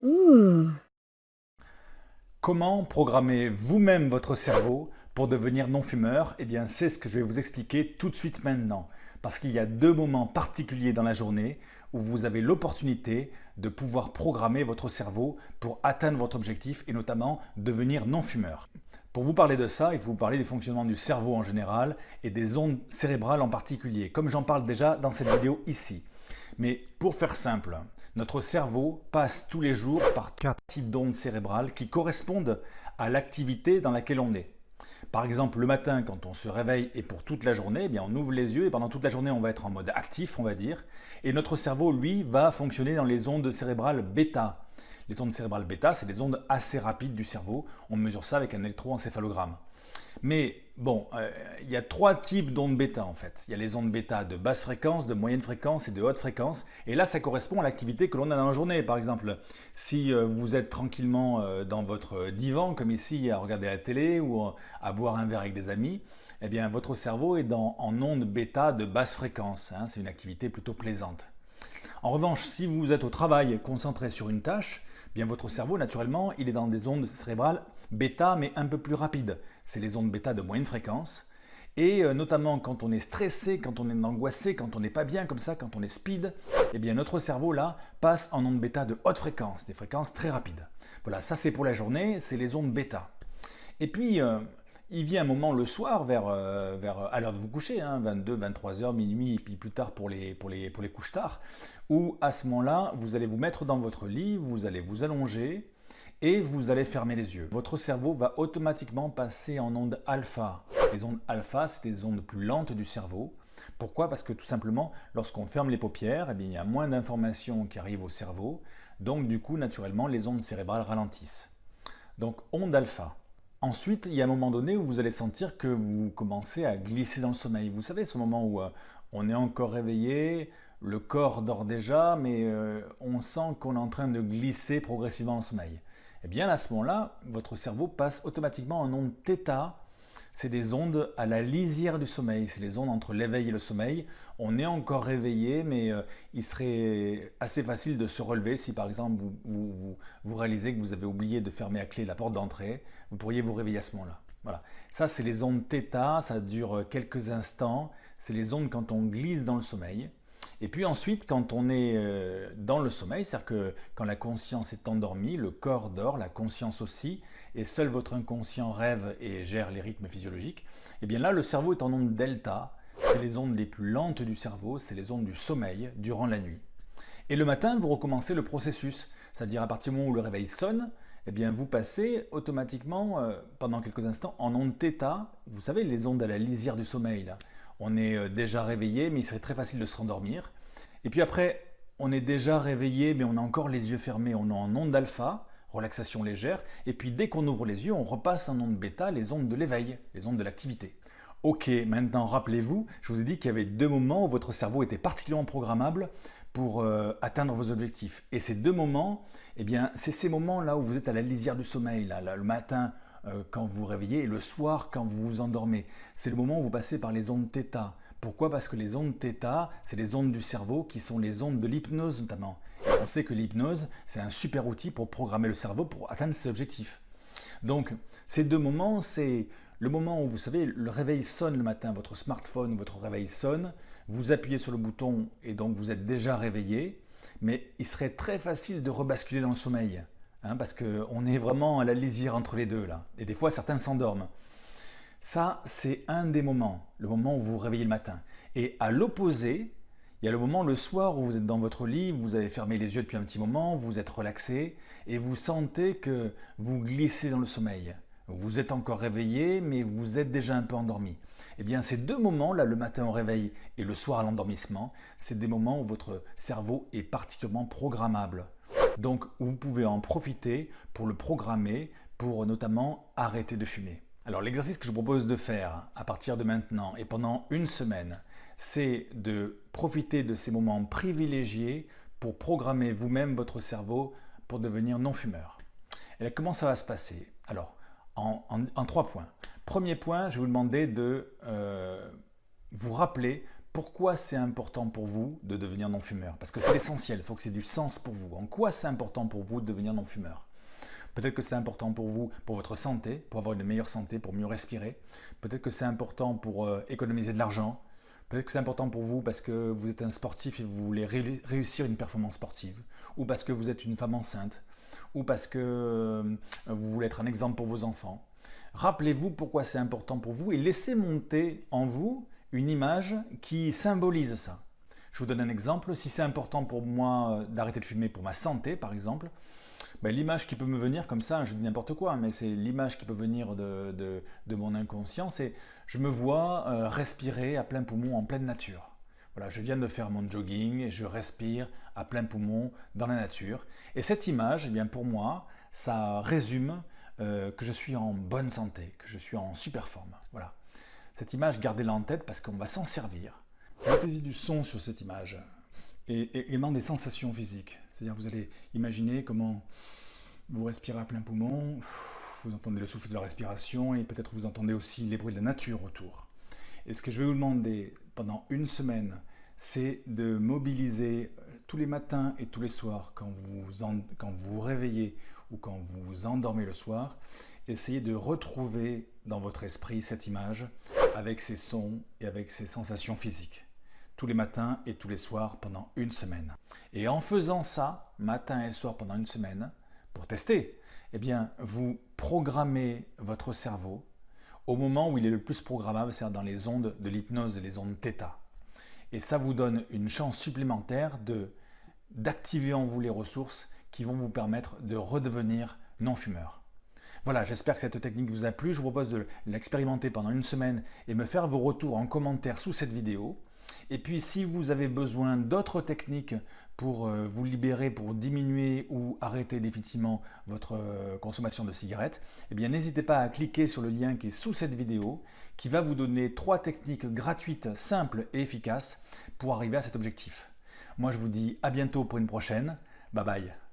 Ouh. Comment programmer vous-même votre cerveau pour devenir non-fumeur? Eh bien, c'est ce que je vais vous expliquer tout de suite maintenant. Parce qu'il y a deux moments particuliers dans la journée où vous avez l'opportunité de pouvoir programmer votre cerveau pour atteindre votre objectif et notamment devenir non-fumeur. Pour vous parler de ça, il faut vous parler du fonctionnement du cerveau en général et des ondes cérébrales en particulier, comme j'en parle déjà dans cette vidéo ici. Mais pour faire simple, notre cerveau passe tous les jours par quatre types d'ondes cérébrales qui correspondent à l'activité dans laquelle on est. Par exemple, le matin, quand on se réveille et pour toute la journée, eh bien, on ouvre les yeux et pendant toute la journée, on va être en mode actif, on va dire. Et notre cerveau, lui, va fonctionner dans les ondes cérébrales bêta. Les ondes cérébrales bêta, c'est des ondes assez rapides du cerveau. On mesure ça avec un électroencéphalogramme. Mais bon, il y a trois types d'ondes bêta en fait. Il y a les ondes bêta de basse fréquence, de moyenne fréquence et de haute fréquence. Et là, ça correspond à l'activité que l'on a dans la journée. Par exemple, si vous êtes tranquillement dans votre divan, comme ici, à regarder la télé ou à boire un verre avec des amis, eh bien, votre cerveau est en ondes bêta de basse fréquence. Hein. C'est une activité plutôt plaisante. En revanche, si vous êtes au travail concentré sur une tâche, bien votre cerveau, naturellement, il est dans des ondes cérébrales bêta, mais un peu plus rapides. C'est les ondes bêta de moyenne fréquence. Et notamment quand on est stressé, quand on est angoissé, quand on n'est pas bien comme ça, quand on est speed, eh bien notre cerveau là passe en ondes bêta de haute fréquence, des fréquences très rapides. Voilà, ça c'est pour la journée, c'est les ondes bêta. Et puis, il vient un moment le soir, à l'heure de vous coucher, hein, 22, 23 heures, minuit, et puis plus tard pour les couches tard, où à ce moment-là, vous allez vous mettre dans votre lit, vous allez vous allonger et vous allez fermer les yeux. Votre cerveau va automatiquement passer en onde alpha. Les ondes alpha, c'est des ondes plus lentes du cerveau. Pourquoi? Parce que tout simplement, lorsqu'on ferme les paupières, eh bien, il y a moins d'informations qui arrivent au cerveau. Donc du coup, naturellement, les ondes cérébrales ralentissent. Donc onde alpha. Ensuite, il y a un moment donné où vous allez sentir que vous commencez à glisser dans le sommeil. Vous savez, ce moment où on est encore réveillé, le corps dort déjà, mais on sent qu'on est en train de glisser progressivement dans le sommeil. Eh bien, à ce moment-là, votre cerveau passe automatiquement en onde θ. C'est des ondes à la lisière du sommeil, c'est les ondes entre l'éveil et le sommeil. On est encore réveillé, mais il serait assez facile de se relever si par exemple vous réalisez que vous avez oublié de fermer à clé la porte d'entrée, vous pourriez vous réveiller à ce moment-là. Voilà. Ça, c'est les ondes θ, ça dure quelques instants, c'est les ondes quand on glisse dans le sommeil. Et puis ensuite, quand on est dans le sommeil, c'est-à-dire que quand la conscience est endormie, le corps dort, la conscience aussi, et seul votre inconscient rêve et gère les rythmes physiologiques, et bien là, le cerveau est en onde delta. C'est les ondes les plus lentes du cerveau, c'est les ondes du sommeil durant la nuit. Et le matin, vous recommencez le processus, c'est-à-dire à partir du moment où le réveil sonne, eh bien vous passez automatiquement, pendant quelques instants, en onde θ. Vous savez, les ondes à la lisière du sommeil, là. On est déjà réveillé, mais il serait très facile de se rendormir. Et puis après, on est déjà réveillé, mais on a encore les yeux fermés. On est en onde alpha, relaxation légère. Et puis dès qu'on ouvre les yeux, on repasse en onde bêta, les ondes de l'éveil, les ondes de l'activité. Ok, maintenant rappelez-vous, je vous ai dit qu'il y avait deux moments où votre cerveau était particulièrement programmable pour atteindre vos objectifs. Et ces deux moments, eh bien, c'est ces moments-là où vous êtes à la lisière du sommeil, là, le matin quand vous vous réveillez et le soir quand vous vous endormez. C'est le moment où vous passez par les ondes θ. Pourquoi? Parce que les ondes θ, c'est les ondes du cerveau qui sont les ondes de l'hypnose notamment. Et on sait que l'hypnose, c'est un super outil pour programmer le cerveau pour atteindre ses objectifs. Donc, ces deux moments, c'est le moment où, vous savez, le réveil sonne le matin, votre smartphone, votre réveil sonne, vous appuyez sur le bouton et donc vous êtes déjà réveillé, mais il serait très facile de rebasculer dans le sommeil, hein, parce qu'on est vraiment à la lisière entre les deux, là. Et des fois, certains s'endorment. Ça, c'est un des moments, le moment où vous vous réveillez le matin. Et à l'opposé, il y a le moment le soir où vous êtes dans votre lit, vous avez fermé les yeux depuis un petit moment, vous êtes relaxé et vous sentez que vous glissez dans le sommeil. Vous êtes encore réveillé, mais vous êtes déjà un peu endormi. Eh bien, ces deux moments-là, le matin au réveil et le soir à l'endormissement, c'est des moments où votre cerveau est particulièrement programmable. Donc, vous pouvez en profiter pour le programmer, pour notamment arrêter de fumer. Alors, l'exercice que je vous propose de faire à partir de maintenant et pendant une semaine, c'est de profiter de ces moments privilégiés pour programmer vous-même votre cerveau pour devenir non-fumeur. Et là, comment ça va se passer? Alors, en trois points. Premier point, je vais vous demander de vous rappeler pourquoi c'est important pour vous de devenir non-fumeur? Parce que c'est l'essentiel, il faut que c'est du sens pour vous. En quoi c'est important pour vous de devenir non-fumeur? Peut-être que c'est important pour vous, pour votre santé, pour avoir une meilleure santé, pour mieux respirer. Peut-être que c'est important pour économiser de l'argent. Peut-être que c'est important pour vous parce que vous êtes un sportif et vous voulez réussir une performance sportive. Ou parce que vous êtes une femme enceinte. Ou parce que vous voulez être un exemple pour vos enfants. Rappelez-vous pourquoi c'est important pour vous et laissez monter en vous une image qui symbolise ça. Je vous donne un exemple. Si c'est important pour moi d'arrêter de fumer pour ma santé, par exemple, l'image qui peut me venir comme ça, je dis n'importe quoi, mais c'est l'image qui peut venir de mon inconscient, c'est je me vois respirer à plein poumon en pleine nature. Voilà, je viens de faire mon jogging et je respire à plein poumon dans la nature. Et cette image, eh bien pour moi, ça résume que je suis en bonne santé, que je suis en super forme. Voilà. Cette image, gardez-la en tête parce qu'on va s'en servir. Mettez-y du son sur cette image. Et également des sensations physiques. C'est-à-dire vous allez imaginer comment vous respirez à plein poumon, vous entendez le souffle de la respiration et peut-être vous entendez aussi les bruits de la nature autour. Et ce que je vais vous demander pendant une semaine, c'est de mobiliser tous les matins et tous les soirs quand vous vous réveillez ou quand vous endormez le soir, essayez de retrouver dans votre esprit cette image avec ses sons et avec ses sensations physiques. Tous les matins et tous les soirs pendant une semaine. Et en faisant ça, matin et soir pendant une semaine, pour tester, eh bien, vous programmez votre cerveau au moment où il est le plus programmable, c'est-à-dire dans les ondes de l'hypnose et les ondes θ. Et ça vous donne une chance supplémentaire d'activer en vous les ressources qui vont vous permettre de redevenir non-fumeur. Voilà, j'espère que cette technique vous a plu. Je vous propose de l'expérimenter pendant une semaine et me faire vos retours en commentaire sous cette vidéo. Et puis si vous avez besoin d'autres techniques pour vous libérer, pour diminuer ou arrêter définitivement votre consommation de cigarettes, eh bien n'hésitez pas à cliquer sur le lien qui est sous cette vidéo qui va vous donner 3 techniques gratuites, simples et efficaces pour arriver à cet objectif. Moi je vous dis à bientôt pour une prochaine. Bye bye.